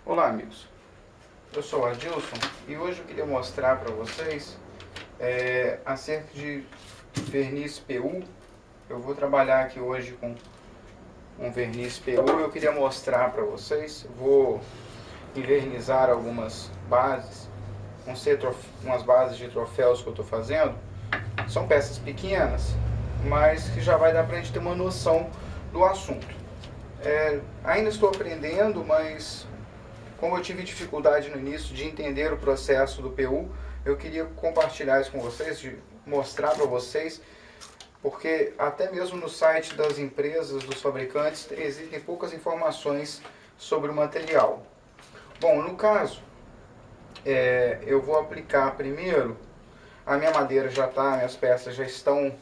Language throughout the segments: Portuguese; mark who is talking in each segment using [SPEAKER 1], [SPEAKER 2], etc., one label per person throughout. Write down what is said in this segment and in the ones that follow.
[SPEAKER 1] Olá amigos, eu sou o Adilson e hoje eu queria mostrar para vocês acerca de verniz PU. Eu vou trabalhar aqui hoje com um verniz PU e eu queria mostrar para vocês. Vou envernizar algumas bases, umas bases de troféus que eu estou fazendo. São peças pequenas, mas que já vai dar para a gente ter uma noção do assunto. Ainda estou aprendendo, mas como eu tive dificuldade no início de entender o processo do PU, eu queria compartilhar isso com vocês, de mostrar para vocês, porque até mesmo no site das empresas, dos fabricantes, existem poucas informações sobre o material. Bom, no caso, eu vou aplicar primeiro, a minha madeira já está, minhas peças já estão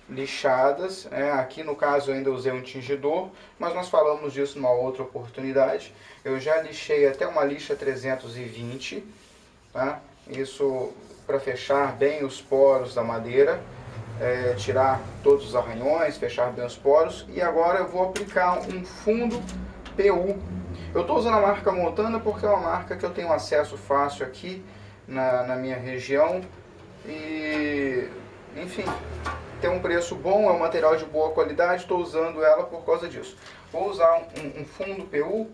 [SPEAKER 1] lixadas, aqui no caso eu ainda usei um tingidor, mas nós falamos disso numa outra oportunidade. Eu já lixei até uma lixa 320, tá? Isso para fechar bem os poros da madeira, tirar todos os arranhões, fechar bem os poros. E agora eu vou aplicar um fundo PU. Eu estou usando a marca Montana porque é uma marca que eu tenho acesso fácil aqui na minha região e, enfim, tem um preço bom, é um material de boa qualidade, estou usando ela por causa disso. Vou usar um fundo PU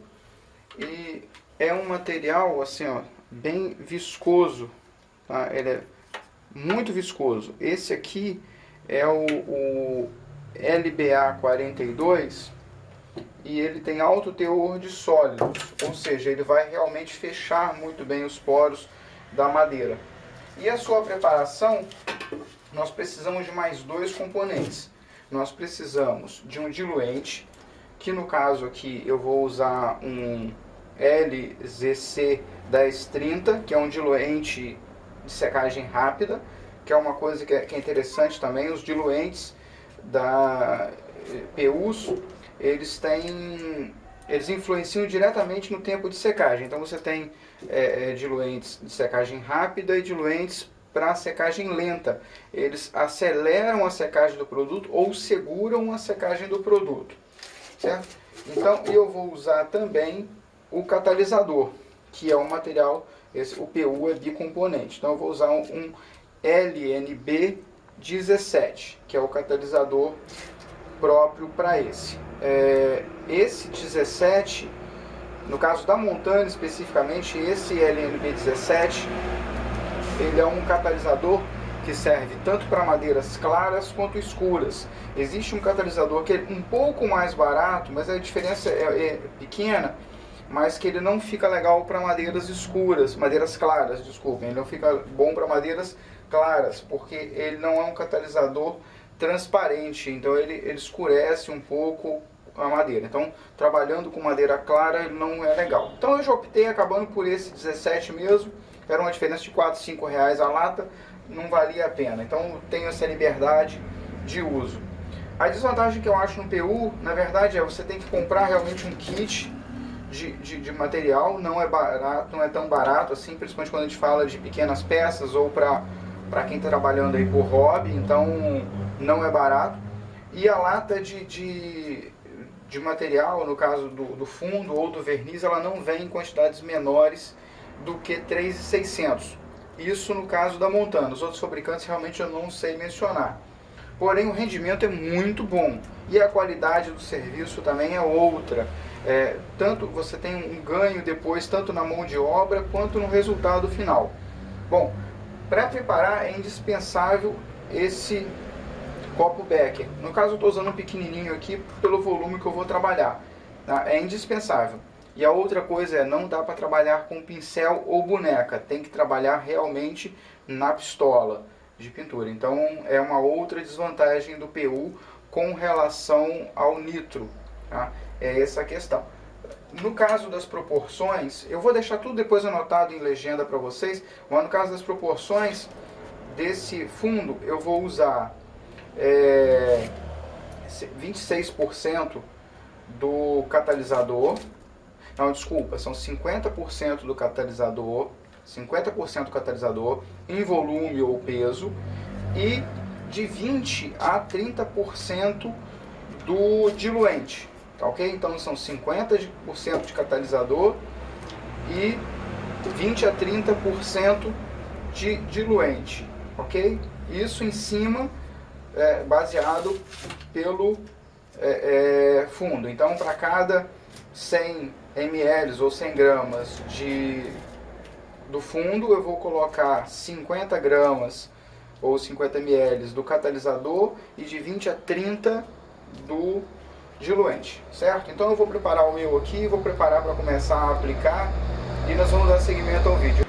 [SPEAKER 1] e é um material assim, ó, bem viscoso, tá? Ele é muito viscoso. Esse aqui é o LBA 42 e ele tem alto teor de sólidos, ou seja, ele vai realmente fechar muito bem os poros da madeira. E a sua preparação, nós precisamos de mais dois componentes. Nós precisamos de um diluente, que no caso aqui eu vou usar um LZC 1030, que é um diluente de secagem rápida, que é uma coisa que é interessante também. Os diluentes da PUs, eles influenciam diretamente no tempo de secagem. Então você tem diluentes de secagem rápida e diluentes para secagem lenta. Eles aceleram a secagem do produto ou seguram a secagem do produto, certo? Então eu vou usar também o catalisador, que é um material, o PU é bicomponente. Então eu vou usar um LNB 17, que é o catalisador próprio para esse. Esse 17, no caso da Montana especificamente, esse LNB 17, ele é um catalisador que serve tanto para madeiras claras quanto escuras. Existe um catalisador que é um pouco mais barato, mas a diferença é pequena, mas que ele não fica legal para madeiras escuras, madeiras claras, desculpem. Ele não fica bom para madeiras claras, porque ele não é um catalisador transparente, então ele escurece um pouco a madeira. Então, trabalhando com madeira clara, ele não é legal. Então eu já optei acabando por esse 17 mesmo. Era uma diferença de 4, 5 reais a lata, não valia a pena. Então tenho essa liberdade de uso. A desvantagem que eu acho no PU, na verdade, você tem que comprar realmente um kit de material. Não é barato, não é tão barato assim, principalmente quando a gente fala de pequenas peças ou para quem está trabalhando aí por hobby, então não é barato. E a lata de material, no caso do fundo ou do verniz, ela não vem em quantidades menores do que 3.600. Isso no caso da Montana. Os outros fabricantes realmente eu não sei mencionar. Porém o rendimento é muito bom e a qualidade do serviço também é outra. Tanto você tem um ganho depois, tanto na mão de obra quanto no resultado final. Bom, para preparar é indispensável esse copo Becker. No caso eu estou usando um pequenininho aqui pelo volume que eu vou trabalhar, tá? É indispensável. E a outra coisa não dá para trabalhar com pincel ou boneca, tem que trabalhar realmente na pistola de pintura. Então é uma outra desvantagem do PU com relação ao nitro, tá? É essa a questão. No caso das proporções, eu vou deixar tudo depois anotado em legenda para vocês, mas no caso das proporções desse fundo eu vou usar 26% do catalisador. Não, desculpa, são 50% do catalisador, 50% do catalisador em volume ou peso e de 20 a 30% do diluente. tá ok? Então são 50% de catalisador e 20 a 30% de diluente, ok? Isso em cima, baseado pelo fundo. Então, para cada 100 ml ou 100 gramas do fundo, eu vou colocar 50 gramas ou 50 ml do catalisador e de 20 a 30 do diluente, certo? Então eu vou preparar o meu aqui, vou preparar para começar a aplicar e nós vamos dar seguimento ao vídeo.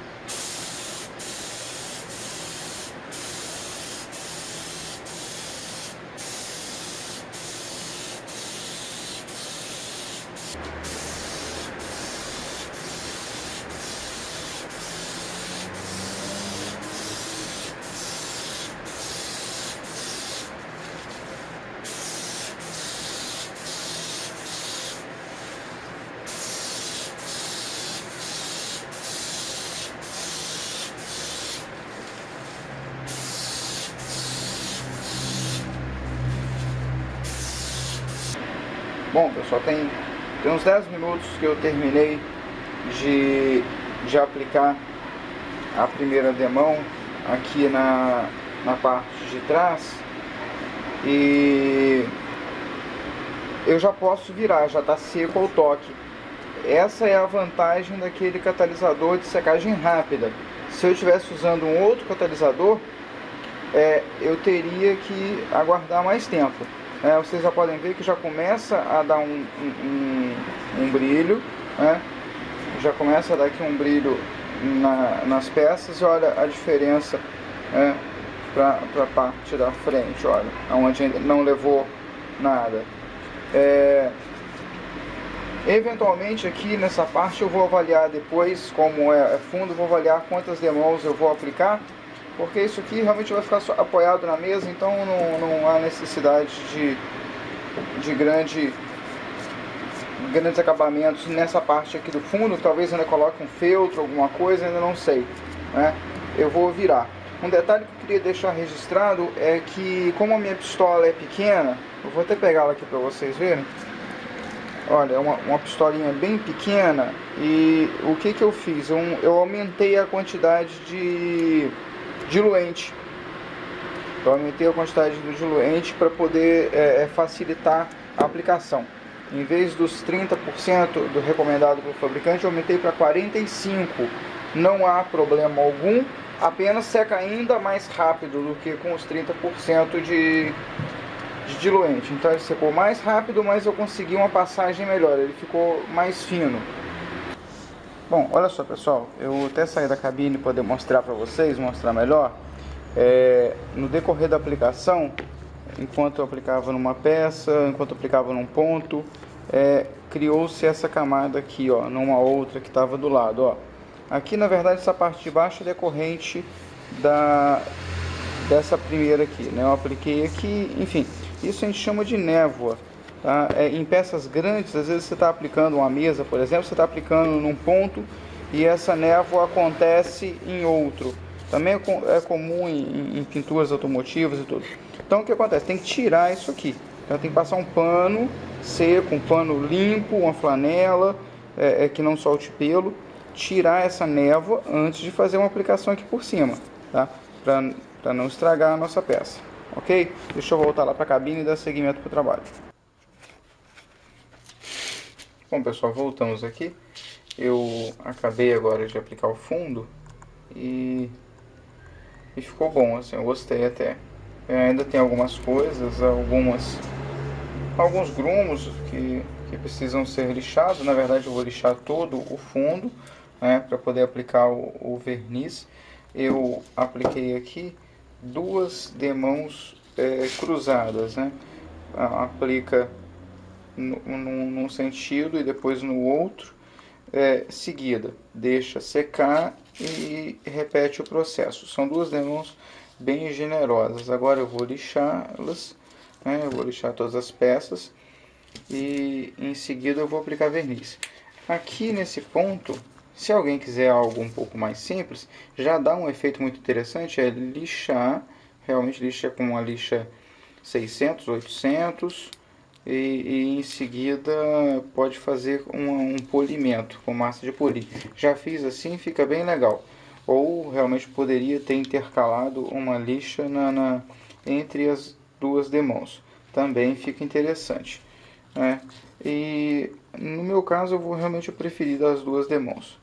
[SPEAKER 1] Bom, pessoal, tem uns 10 minutos que eu terminei de aplicar a primeira demão aqui na parte de trás e eu já posso virar, já está seco ao toque. Essa é a vantagem daquele catalisador de secagem rápida. Se eu estivesse usando um outro catalisador, eu teria que aguardar mais tempo. Vocês já podem ver que já começa a dar um brilho, né? Já começa a dar aqui um brilho nas peças, e olha a diferença para a parte da frente, olha, onde ainda não levou nada. Eventualmente aqui nessa parte eu vou avaliar depois, como é fundo, vou avaliar quantas demãos eu vou aplicar, porque isso aqui realmente vai ficar apoiado na mesa, então não há necessidade de grandes acabamentos nessa parte aqui do fundo. Talvez ainda coloque um feltro, alguma coisa, ainda não sei, né? Eu vou virar. Um detalhe que eu queria deixar registrado é que, como a minha pistola é pequena, eu vou até pegá-la aqui para vocês verem. Olha, é uma pistolinha bem pequena, e o que eu fiz? Eu aumentei a quantidade de diluente. Eu aumentei a quantidade do diluente para poder facilitar a aplicação. Em vez dos 30% do recomendado pelo fabricante, eu aumentei para 45%. Não há problema algum, apenas seca ainda mais rápido do que com os 30% de diluente. Então ele secou mais rápido, mas eu consegui uma passagem melhor, ele ficou mais fino. Bom, olha só, pessoal, eu até saí da cabine para demonstrar para vocês, mostrar melhor. No decorrer da aplicação, enquanto eu aplicava numa peça, enquanto eu aplicava num ponto, criou-se essa camada aqui, ó, numa outra que estava do lado, ó. Aqui, na verdade, essa parte de baixo é decorrente dessa primeira aqui, né? Eu apliquei aqui, enfim, isso a gente chama de névoa. Tá? Em peças grandes, às vezes você está aplicando uma mesa, por exemplo, você está aplicando num ponto e essa névoa acontece em outro. Também é comum em pinturas automotivas e tudo. Então o que acontece? Tem que tirar isso aqui. Então tem que passar um pano seco, um pano limpo, uma flanela que não solte pelo. Tirar essa névoa antes de fazer uma aplicação aqui por cima, tá? Para não estragar a nossa peça. Ok? Deixa eu voltar lá para a cabine e dar seguimento para o trabalho. Bom, pessoal, voltamos aqui. Eu acabei agora de aplicar o fundo e ficou bom, assim, eu gostei até. Ainda tem algumas coisas, alguns grumos que precisam ser lixados. Na verdade eu vou lixar todo o fundo, né, para poder aplicar o verniz. Eu apliquei aqui 2 demãos cruzadas, né? Aplica num sentido e depois no outro, seguida, deixa secar e repete o processo. São 2 demãos bem generosas. Agora eu vou lixá-las, né? Eu vou lixar todas as peças e em seguida eu vou aplicar verniz. Aqui nesse ponto, se alguém quiser algo um pouco mais simples, já dá um efeito muito interessante, é lixar, realmente lixa com uma lixa 600, 800, e em seguida pode fazer um polimento com massa de polir. Já fiz assim, fica bem legal. Ou realmente poderia ter intercalado uma lixa entre as duas demãos. Também fica interessante, né? E no meu caso eu vou realmente preferir das duas demãos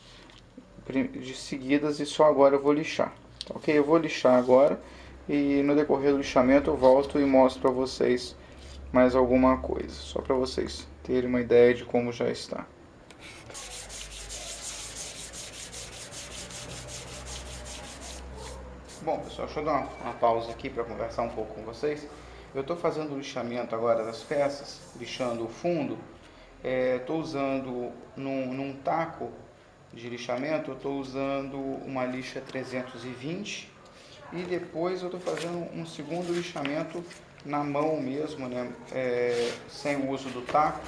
[SPEAKER 1] de seguidas e só agora eu vou lixar. Ok? Eu vou lixar agora e no decorrer do lixamento eu volto e mostro para vocês mais alguma coisa, só para vocês terem uma ideia de como já está. Bom, pessoal, deixa eu dar uma pausa aqui para conversar um pouco com vocês. Eu estou fazendo o lixamento agora das peças, lixando o fundo. Estou usando num taco de lixamento, eu estou usando uma lixa 320 e depois eu estou fazendo um segundo lixamento na mão mesmo, né? Sem o uso do taco,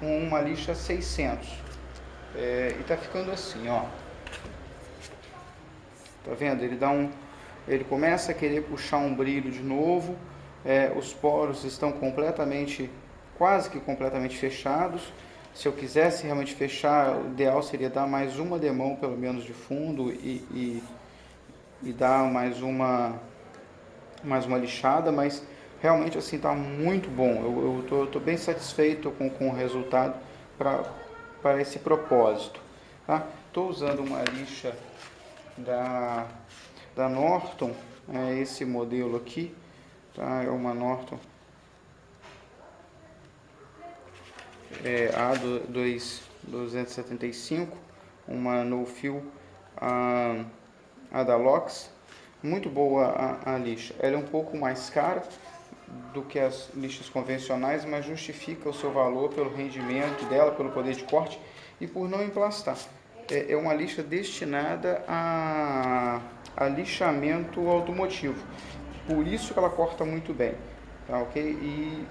[SPEAKER 1] com uma lixa 600. E tá ficando assim, ó. Tá vendo? Ele começa a querer puxar um brilho de novo. Os poros estão quase que completamente fechados. Se eu quisesse realmente fechar, o ideal seria dar mais uma demão pelo menos de fundo e dar mais uma lixada, mas realmente assim tá muito bom. Eu tô bem satisfeito com o resultado para esse propósito, tá? Tô usando uma lixa da Norton, esse modelo aqui, tá? É uma Norton A275, uma no fio a da Lox. Muito boa a lixa. Ela é um pouco mais cara do que as lixas convencionais, mas justifica o seu valor pelo rendimento dela, pelo poder de corte e por não emplastar. É uma lixa destinada a lixamento automotivo. Por isso que ela corta muito bem, tá ok?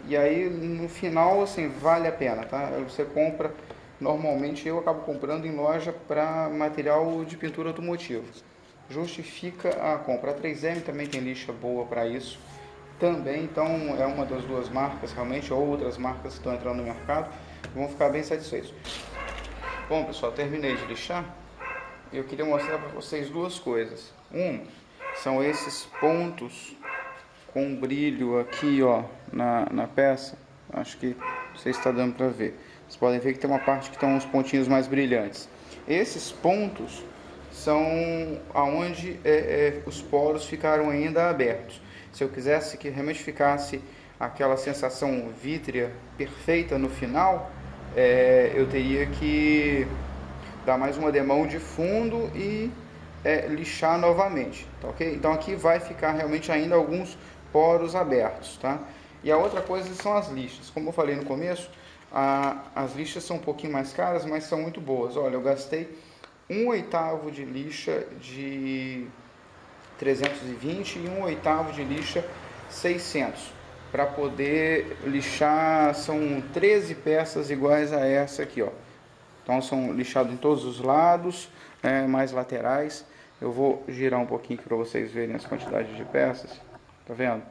[SPEAKER 1] E aí no final assim vale a pena, tá? Você compra, normalmente eu acabo comprando em loja para material de pintura automotiva. Justifica a compra. A 3M também tem lixa boa para isso também, então é uma das duas marcas realmente, ou outras marcas que estão entrando no mercado, vão ficar bem satisfeitos. Bom, pessoal, terminei de lixar. Eu queria mostrar para vocês duas coisas. São esses pontos com brilho aqui, ó, na peça. Acho que não sei se está dando para ver. Vocês podem ver que tem uma parte que estão uns pontinhos mais brilhantes. Esses pontos são aonde os poros ficaram ainda abertos. Se eu quisesse que realmente ficasse aquela sensação vítrea perfeita no final, eu teria que dar mais uma demão de fundo e lixar novamente, tá ok? Então aqui vai ficar realmente ainda alguns poros abertos, tá? E a outra coisa são as lixas. Como eu falei no começo, as lixas são um pouquinho mais caras, mas são muito boas. Olha, eu gastei 1/8 de lixa de 320 e 1/8 de lixa 600 para poder lixar. São 13 peças iguais a essa aqui, ó. Então são lixados em todos os lados, mais laterais. Eu vou girar um pouquinho para vocês verem as quantidades de peças. Tá vendo?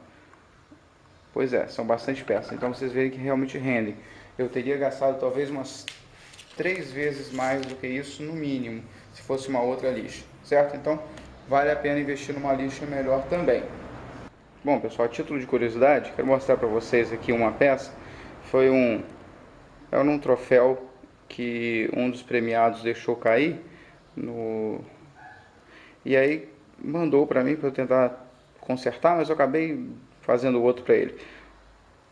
[SPEAKER 1] Pois são bastante peças. Então vocês verem que realmente rendem. Eu teria gastado talvez umas 3 vezes mais do que isso no mínimo, se fosse uma outra lixa, certo? Então vale a pena investir numa lixa melhor também. Bom, pessoal, a título de curiosidade, quero mostrar para vocês aqui uma peça. Foi um troféu que um dos premiados deixou cair e aí mandou para mim para eu tentar consertar, mas eu acabei fazendo outro para ele.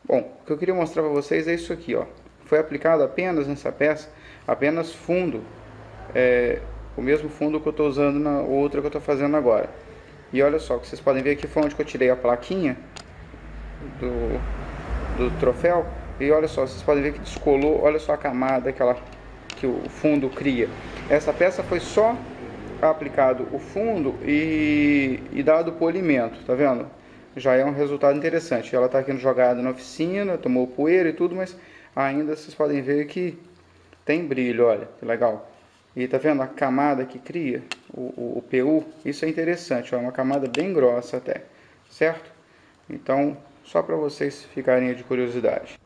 [SPEAKER 1] Bom, o que eu queria mostrar para vocês é isso aqui, ó. Foi aplicado apenas nessa peça, apenas fundo, o mesmo fundo que eu estou usando na outra que eu estou fazendo agora. E olha só, que vocês podem ver aqui foi onde que eu tirei a plaquinha do troféu. E olha só, vocês podem ver que descolou, olha só a camada que o fundo cria. Essa peça foi só aplicado o fundo e dado o polimento, tá vendo? Já é um resultado interessante. Ela está aqui jogada na oficina, tomou poeira e tudo, mas ainda vocês podem ver que tem brilho, olha, que legal. E tá vendo a camada que cria, o PU? Isso é interessante, ó, é uma camada bem grossa até, certo? Então, só para vocês ficarem de curiosidade.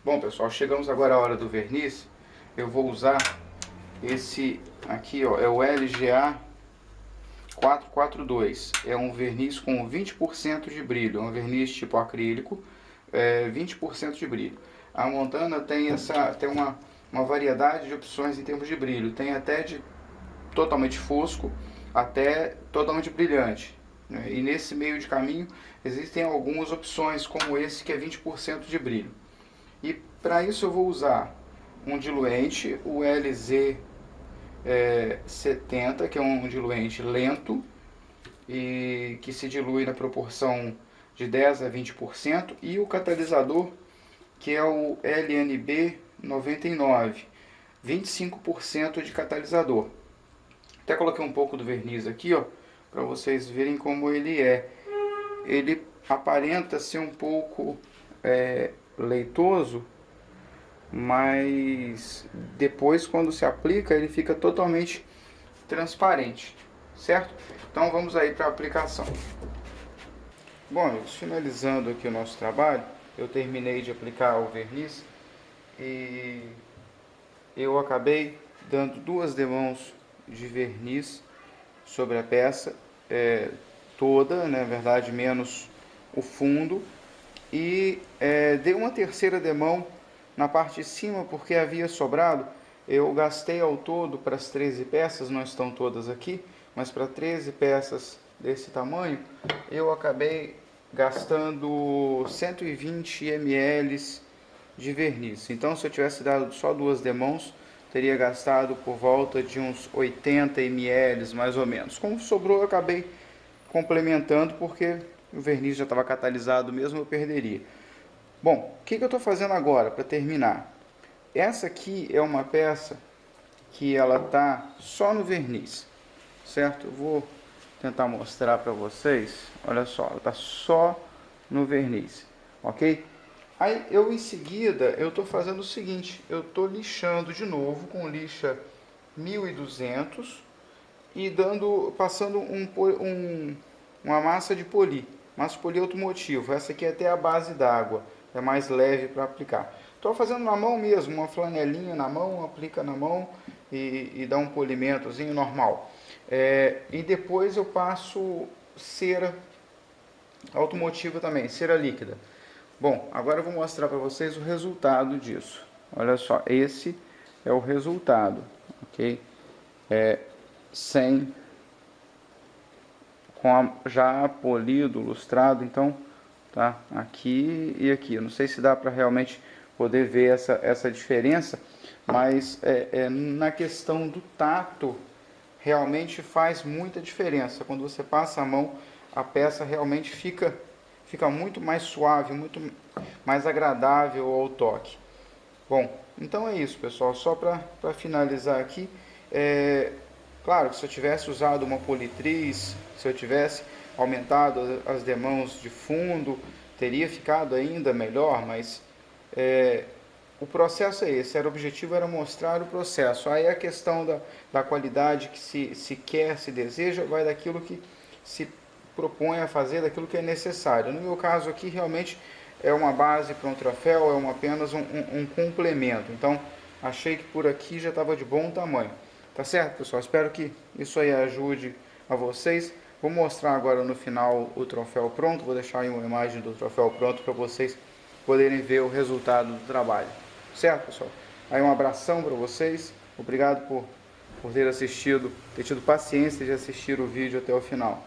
[SPEAKER 1] Bom, pessoal, chegamos agora à hora do verniz. Eu vou usar esse aqui, ó, é o LGA 442. É um verniz com 20% de brilho, é um verniz tipo acrílico, 20% de brilho. A Montana tem uma variedade de opções em termos de brilho, tem até de totalmente fosco até totalmente brilhante, né? E nesse meio de caminho existem algumas opções como esse que é 20% de brilho. E para isso eu vou usar um diluente, o LZ 70, que é um diluente lento e que se dilui na proporção de 10 a 20%, e o catalisador, que é o LNB 99, 25% de catalisador. Até coloquei um pouco do verniz aqui, ó, para vocês verem como ele é. Ele aparenta ser um pouco leitoso, mas depois, quando se aplica, ele fica totalmente transparente, certo? Então vamos aí para a aplicação. Bom, amigos, finalizando aqui o nosso trabalho, eu terminei de aplicar o verniz e eu acabei dando 2 demãos de verniz sobre a peça toda, né, na verdade menos o fundo, e dei uma terceira demão na parte de cima porque havia sobrado. Eu gastei ao todo para as 13 peças, não estão todas aqui, mas para 13 peças desse tamanho eu acabei gastando 120 ml de verniz. Então, se eu tivesse dado só 2 demãos, teria gastado por volta de uns 80 ml mais ou menos. Como sobrou, eu acabei complementando porque o verniz já estava catalisado mesmo, eu perderia. Bom, o que eu estou fazendo agora para terminar? Essa aqui é uma peça que ela está só no verniz, certo? Eu vou tentar mostrar para vocês. Olha só, ela está só no verniz, ok? Aí eu em seguida eu estou fazendo o seguinte, eu estou lixando de novo com lixa 1200 e passando uma massa de poli automotivo. Essa aqui é até a base d'água, é mais leve para aplicar. Estou fazendo na mão mesmo, uma flanelinha na mão, aplica na mão e dá um polimentozinho normal. E depois eu passo cera automotiva também, cera líquida. Bom, agora eu vou mostrar para vocês o resultado disso. Olha só, esse é o resultado, ok? Já polido, lustrado, então tá aqui e aqui. Eu não sei se dá para realmente poder ver essa diferença, mas na questão do tato realmente faz muita diferença. Quando você passa a mão, a peça realmente fica muito mais suave, muito mais agradável ao toque. Bom, então é isso, pessoal. Só para finalizar aqui, claro que se eu tivesse usado uma politriz, se eu tivesse aumentado as demãos de fundo, teria ficado ainda melhor, mas o processo é esse, o objetivo era mostrar o processo. Aí a questão da qualidade que se quer, se deseja, vai daquilo que se propõe a fazer, daquilo que é necessário. No meu caso aqui, realmente é uma base para um troféu, apenas um complemento. Então, achei que por aqui já estava de bom tamanho. Tá certo, pessoal? Espero que isso aí ajude a vocês. Vou mostrar agora no final o troféu pronto, vou deixar aí uma imagem do troféu pronto para vocês poderem ver o resultado do trabalho. Certo, pessoal? Aí um abração para vocês. Obrigado por ter assistido, ter tido paciência de assistir o vídeo até o final.